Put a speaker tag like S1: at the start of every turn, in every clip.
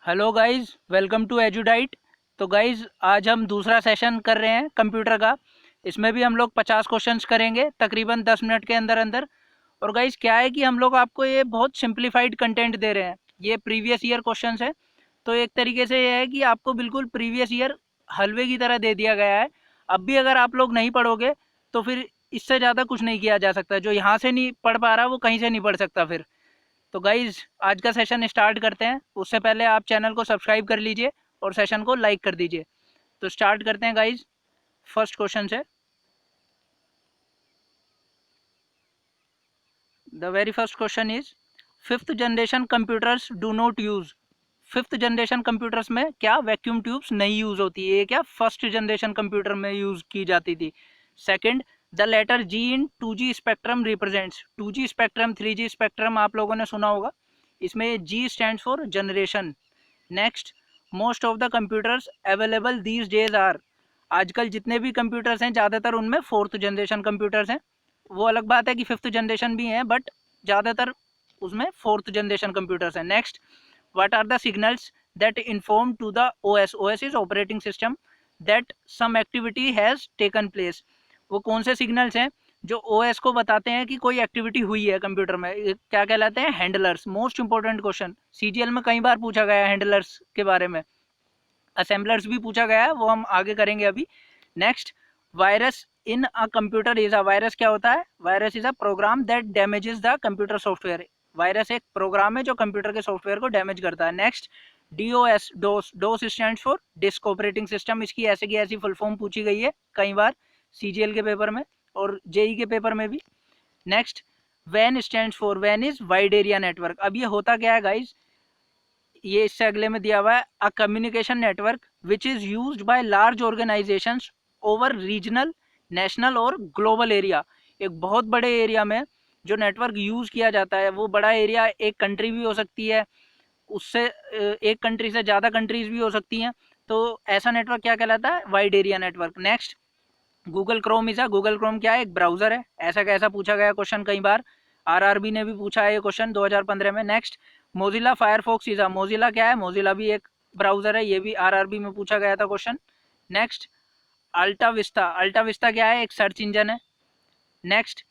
S1: Hello guys, welcome to Edudite. तो guys, आज हम दूसरा सेशन कर रहे हैं कंप्यूटर का। इसमें भी हम लोग 50 क्वेश्चंस करेंगे तकरीबन 10 मिनट के अंदर अंदर। और गाइस, क्या है कि हम लोग आपको ये बहुत सिंप्लीफाइड कंटेंट दे रहे हैं। ये प्रीवियस ईयर क्वेश्चंस है, तो एक तरीके से ये है कि आपको बिल्कुल प्रीवियस ईयर हलवे की तरह दे दिया गया है। अब भी अगर आप लोग नहीं पढ़ोगे तो फिर इससे ज़्यादा कुछ नहीं किया जा सकता। जो यहाँ से नहीं पढ़ पा रहा वो कहीं से नहीं पढ़ सकता फिर। तो गाइज, आज का सेशन स्टार्ट करते हैं। उससे पहले आप चैनल को सब्सक्राइब कर लीजिए और सेशन को लाइक कर दीजिए। तो स्टार्ट करते हैं गाइज, फर्स्ट क्वेश्चन से। The very first question is, fifth generation computers do not use. Fifth generation computers में क्या वैक्यूम ट्यूब्स नहीं यूज होती है? ये क्या फर्स्ट जनरेशन कंप्यूटर में यूज की जाती थी? Second, the letter G in 2G spectrum represents. 2G spectrum, 3G spectrum आप लोगों ने सुना होगा। इसमें G stand for generation. Next, most of the computers available these days are. आजकल जितने भी कंप्यूटर्स हैं ज़्यादातर उनमें फोर्थ जनरेशन कंप्यूटर्स हैं। वो अलग बात है कि फिफ्थ जनरेशन भी हैं, बट ज़्यादातर उसमें फोर्थ जनरेशन कंप्यूटर्स हैं। Next, what are the signals that inform to the OS. OS is operating system, that some activity has taken place. वो कौन से सिग्नल्स हैं जो ओएस को बताते हैं कि कोई एक्टिविटी हुई है कंप्यूटर में? क्या कहलाते हैं? Handlers. Most important question, CGL में कई बार पूछा गया है हैंडलर्स के बारे में। असेंबलर्स भी पूछा गया है, वो हम आगे करेंगे अभी। Next, virus in a computer is a. Virus क्या होता है? Virus is a program that damages the computer software. Virus एक प्रोग्राम है जो कंप्यूटर के सॉफ्टवेयर को डैमेज करता है। Next, DOS, DOS. DOS stand for disk operating system. इसकी ऐसे की ऐसी फुल फॉर्म पूछी गई है कई बार सीजीएल के पेपर में और जेई के पेपर में भी। Next, van stand for, van is wide area network. अब ये होता क्या है गाइज? ये इससे अगले में दिया हुआ है, a communication network which is used by large organisations over regional, national और ग्लोबल एरिया। एक बहुत बड़े एरिया में जो नेटवर्क यूज किया जाता है, वो बड़ा एरिया एक कंट्री भी हो सकती है, उससे एक कंट्री से ज़्यादा कंट्रीज भी हो सकती हैं। तो ऐसा नेटवर्क क्या कहलाता है? Wide area network. Next, Google Chrome is a. Google Chrome क्या है? एक ब्राउजर है। ऐसा कैसा पूछा गया क्वेश्चन कई बार, आरआरबी ने भी पूछा है ये क्वेश्चन 2015 में। Next, Mozilla Firefox is a. Mozilla क्या है? मोजिला भी एक ब्राउजर है, ये भी आरआरबी में पूछा गया था question. Next, AltaVista. AltaVista क्या है? एक सर्च इंजन है। Next,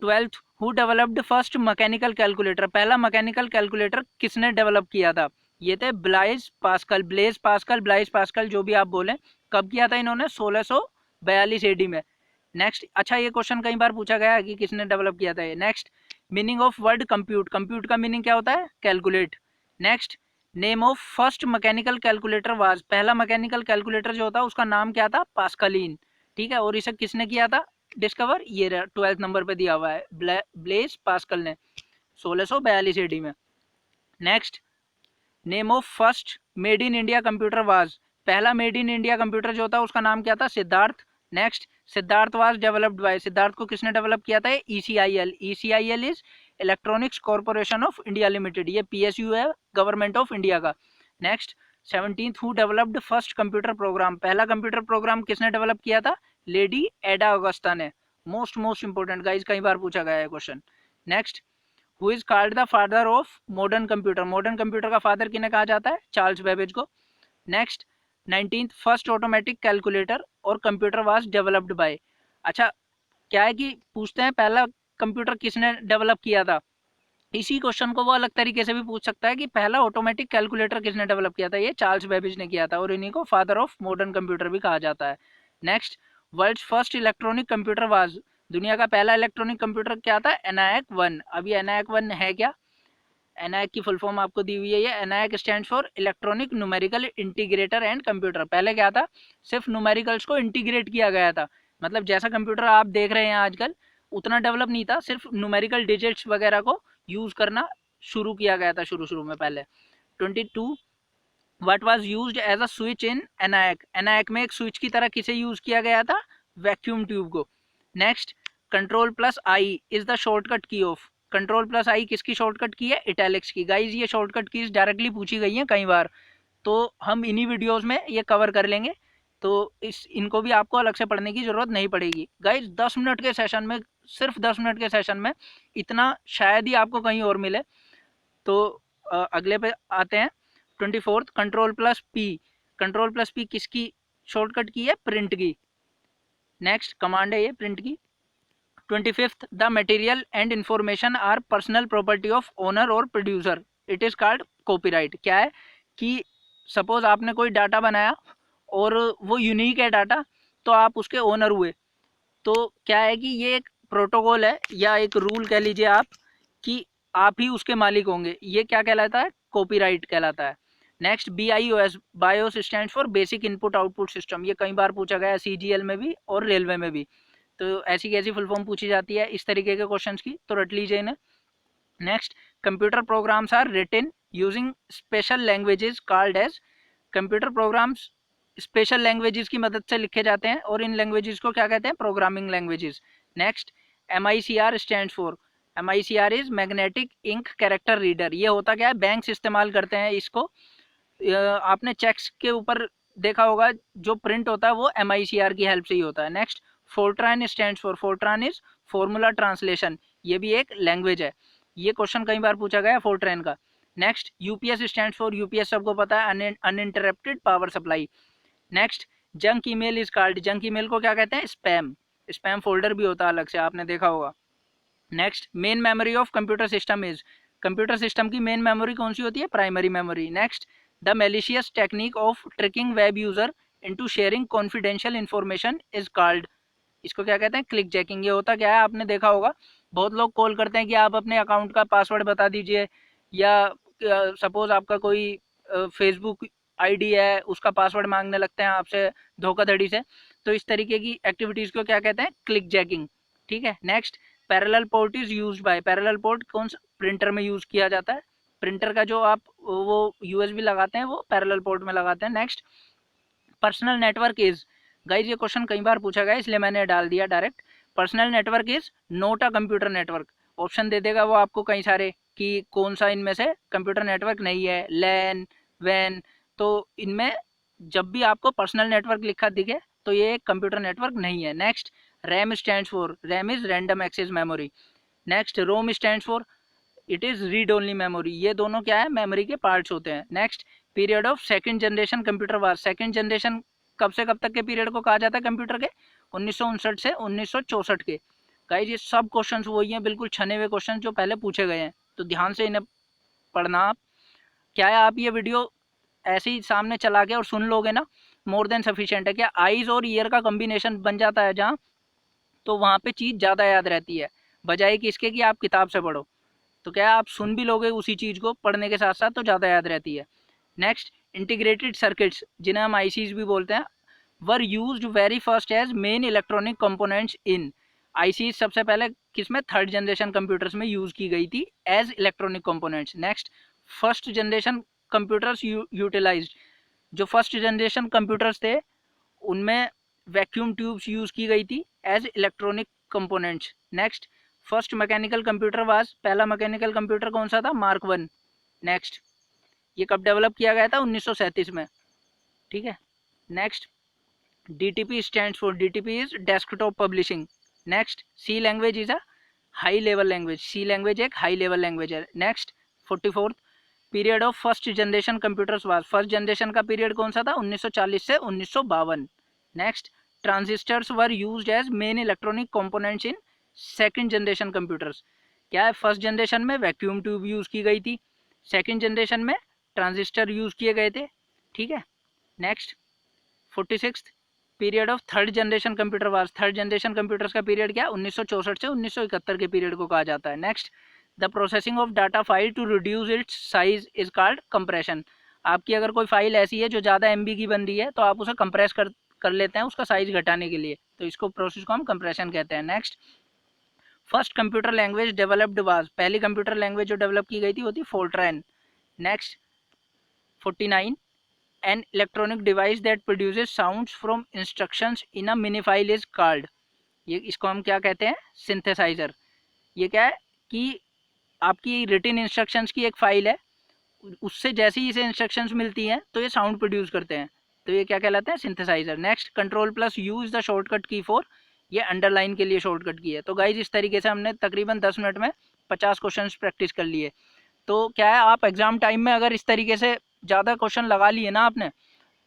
S1: twelfth, who developed first mechanical calculator. पहला मैकेनिकल कैलकुलेटर किसने डेवलप किया था? ये थे Blaise Pascal, Blaise Pascal, Blaise Pascal, जो भी आप बोलें। कब किया था इन्होंने? 1642 एडी में। नेक्स्ट, अच्छा ये क्वेश्चन कई बार पूछा गया है कि किसने डेवलप किया था ये। Next, meaning of word compute. Compute का मीनिंग क्या होता है? Calculate. Next, name of first mechanical calculator was. पहला मैकेनिकल कैलकुलेटर जो होता है उसका नाम क्या था? पास्कलिन। ठीक है, और इसे किसने किया था डिस्कवर? ये 12th नंबर पे दिया हुआ है, ब्लेज पास्कल ने 1642 एडी में। Next, name of first made in India computer was. पहला मेड इन इंडिया कंप्यूटर जो था उसका नाम क्या था? Siddharth. Next, Siddharth was developed by. Siddharth को किसने डेवलप किया था? ECIL. ECIL is electronics corporation of India limited. ये पीएसयू है गवर्नमेंट ऑफ इंडिया का। Next, 17th, who developed first computer program. पहला कंप्यूटर प्रोग्राम किसने डेवलप किया था? लेडी एडा अगस्ता ने। मोस्ट मोस्ट इंपोर्टेंट गाइज, कई बार पूछा गया है question. Next, who is called the father of modern computer. Modern computer का फादर किन्हें कहा जाता है? चार्ल्स बेबेज को। Next, 19th, first automatic calculator और कंप्यूटर वाज डेवलप्ड बाय। अच्छा, क्या है कि पूछते हैं पहला कंप्यूटर किसने डेवलप किया था। इसी क्वेश्चन को वो अलग तरीके से भी पूछ सकता है कि पहला ऑटोमेटिक कैलकुलेटर किसने डेवलप किया था? ये चार्ल्स बेबेज ने किया था, और इन्हीं को फादर ऑफ मॉडर्न कंप्यूटर भी कहा जाता है। Next, world's first electronic computer was. दुनिया का पहला इलेक्ट्रॉनिक कंप्यूटर क्या था? एनायक 1। अब ये एनायक 1 है क्या? एनआईक की फुल फॉर्म आपको दी हुई है। ये ENIAC stand for electronic numerical integrator and computer. पहले क्या था? सिर्फ न्यूमेरिकल्स को इंटीग्रेट किया गया था। मतलब जैसा कंप्यूटर आप देख रहे हैं आजकल, उतना डेवलप नहीं था, सिर्फ न्यूमेरिकल डिजिट्स वगैरह को यूज करना शुरू किया गया था शुरू शुरू में पहले। 22, what was used as a switch in ENIAC. ENIAC में एक स्विच की तरह किसे यूज किया गया था? वैक्यूम ट्यूब को। Next, control plus I is the shortcut की ऑफ। कंट्रोल प्लस आई किसकी शॉर्टकट की है? इटैलिक्स की। गाइज, ये शॉर्टकट कीज डायरेक्टली पूछी गई हैं कई बार, तो हम इन्हीं वीडियोस में ये कवर कर लेंगे। तो इनको भी आपको अलग से पढ़ने की जरूरत नहीं पड़ेगी। गाइज, 10 मिनट के सेशन में, सिर्फ 10 मिनट के सेशन में इतना शायद ही आपको कहीं और मिले। तो अगले पे आते हैं। 24th कंट्रोल प्लस पी किसकी शॉर्टकट की है? प्रिंट की। नेक्स्ट कमांड है ये प्रिंट की। 25th the material and information are personal property of owner और producer, it is called copyright. क्या है कि सपोज आपने कोई डाटा बनाया और वो यूनिक है डाटा, तो आप उसके ओनर हुए, तो क्या है कि ये एक प्रोटोकॉल है या एक रूल कह लीजिए आप कि आप ही उसके मालिक होंगे, ये क्या कहलाता है? कॉपीराइट कहलाता है। Next BIOS, BIOS stand for basic input output system, ये कई बार पूछा गया है CGL में भी और रेलवे में भी, तो ऐसी कैसी फुल फॉर्म पूछी जाती है इस तरीके के क्वेश्चंस की, तो रट लीजिए इन्हें। Next computer programs are written using special languages called as, computer programs special languages की मदद से लिखे जाते हैं और इन लैंग्वेजेस को क्या कहते हैं? Programming languages. Next MICR stand for, MICR is magnetic ink character reader, ये होता क्या है? बैंक्स इस्तेमाल करते हैं इसको। आपने चेक्स के ऊपर देखा होगा जो प्रिंट होता है वो MICR की हेल्प से ही होता है। Next Fortran stand for, Fortran is formula translation, ये भी एक लैंग्वेज है, ये क्वेश्चन कई बार पूछा गया है फोर्ट्रान का। Next UPS stand for, UPS सबको पता है uninterrupted power supply. Next junk email is called, junk email को क्या कहते हैं? स्पैम, स्पैम फोल्डर भी होता है अलग से, आपने देखा होगा। Next main memory of computer system is, computer system की मेन मेमोरी कौन सी होती है? Primary memory. Next the malicious technique of tricking web user into sharing confidential information is called, इसको क्या कहते हैं? Click jacking. ये होता क्या है? आपने देखा होगा बहुत लोग कॉल करते हैं कि आप अपने अकाउंट का पासवर्ड बता दीजिए, या सपोज आपका कोई फेसबुक आईडी है उसका पासवर्ड मांगने लगते हैं आपसे धोखाधड़ी से, तो इस तरीके की एक्टिविटीज़ को क्या कहते हैं? Click jacking. ठीक है। Next parallel port is use by, parallel port कौन सा? प्रिंटर में यूज़ किया जाता है, प्रिंटर का जो आप वो USB लगाते हैं वो पैरेलल पोर्ट में लगाते हैं। Next personal network is, guys ये क्वेश्चन कई बार पूछा गया इसलिए मैंने डाल दिया direct. Personal network is not a computer network, option दे देगा वो आपको कई सारे कि कौन सा इनमें से कंप्यूटर नेटवर्क नहीं है, लैन वैन, तो इनमें जब भी आपको पर्सनल नेटवर्क लिखा दिखे तो ये एक कंप्यूटर नेटवर्क नहीं है। Next RAM stand for, RAM is random access memory. Next ROM stand for, it is read only memory, ये दोनों क्या है? मेमोरी के पार्ट्स होते हैं। Next period of second generation computer was, second generation कब से कब तक के पीरियड को कहा जाता है कंप्यूटर के? 1959 से 1964 के। गाइस ये सब क्वेश्चंस वही हैं, बिल्कुल छने हुए क्वेश्चन जो पहले पूछे गए हैं, तो ध्यान से इन्हें पढ़ना आप। क्या है, आप ये वीडियो ऐसे ही सामने चला के और सुन लोगे ना, मोर देन सफिशिएंट है। क्या आईज और ईयर का कॉम्बिनेशन बन जाता है जहाँ, तो वहाँ पे चीज़ ज़्यादा याद रहती है बजाय कि इसके कि आप किताब से पढ़ो। तो क्या आप सुन भी लोगे उसी चीज़ को पढ़ने के साथ साथ, तो ज़्यादा याद रहती है। नेक्स्ट इंटीग्रेटेड सर्किट्स, जिन्हें हम ICs भी बोलते हैं, were used very first as main electronic components in, ICs सबसे पहले किसमें? थर्ड जनरेशन कंप्यूटर्स में यूज़ की गई थी as electronic components. Next first generation computers utilised, जो फर्स्ट जनरेशन कंप्यूटर्स थे उनमें वैक्यूम ट्यूब्स यूज़ की गई थी as electronic components. Next first mechanical computer was, पहला मैकेनिकल कंप्यूटर कौन सा था? मार्क 1। नेक्स्ट ये कब डेवलप किया गया था? 1937 में। ठीक है। Next DTP stands for, DTP is desktop publishing. Next C language is a high level language, C language एक हाई लेवल लैंग्वेज है। Next 44th period of first generation computers was, first generation का period कौन सा था? 1940 से 1952। Next transistors were used as main electronic components in second generation computers. क्या है? First generation में वैक्यूम ट्यूब यूज़ की गई थी, सेकंड जनरेशन में ट्रांजिस्टर यूज़ किए गए थे। ठीक है। Next 46th period of third generation computer was, third generation computers का पीरियड क्या? 1964 से 1971 के पीरियड को कहा जाता है। Next the processing of data file to reduce its size is called compression. आपकी अगर कोई फाइल ऐसी है जो ज़्यादा MB की बन रही है तो आप उसे कंप्रेस कर लेते हैं उसका साइज घटाने के लिए, तो इसको प्रोसेस को हम कंप्रेशन कहते हैं। Next first computer language developed was, पहली कंप्यूटर लैंग्वेज जो डेवलप की गई थी वो थी Fortran. Next 49 an electronic device that produces sounds from instructions in a mini file is called, ये इसको हम क्या कहते हैं? सिंथेसाइजर। ये क्या है कि आपकी रिटन इंस्ट्रक्शंस की एक फाइल है, उससे जैसे ही इसे इंस्ट्रक्शंस मिलती हैं तो ये साउंड प्रोड्यूस करते हैं, तो ये क्या कहलाते हैं? Synthesizer. Next control U is the shortcut key for, ये अंडरलाइन के लिए शॉर्टकट की है। तो गाइज इस तरीके से हमने तकरीबन 10 मिनट में 50 क्वेश्चन प्रैक्टिस कर लिए। तो क्या है, आप एग्जाम टाइम में अगर इस तरीके से ज़्यादा क्वेश्चन लगा लिए ना आपने,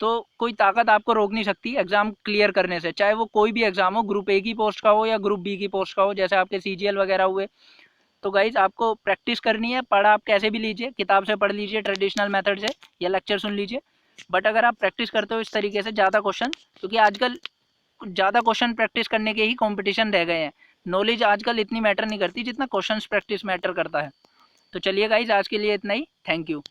S1: तो कोई ताकत आपको रोक नहीं सकती एग्जाम क्लियर करने से, चाहे वो कोई भी एग्जाम हो, ग्रुप ए की पोस्ट का हो या ग्रुप बी की पोस्ट का हो, जैसे आपके CGL वगैरह हुए। तो गाइज आपको प्रैक्टिस करनी है, पढ़ आप कैसे भी लीजिए, किताब से पढ़ लीजिए ट्रेडिशनल मेथड से, या लेक्चर सुन लीजिए, बट अगर आप प्रैक्टिस करते हो इस तरीके से ज़्यादा क्वेश्चन, क्योंकि आजकल ज़्यादा क्वेश्चन प्रैक्टिस करने के ही कंपटीशन रह गए हैं, नॉलेज आजकल इतनी मैटर नहीं करती जितना क्वेश्चंस प्रैक्टिस मैटर करता है। तो चलिए गाइज आज के लिए इतना ही, थैंक यू।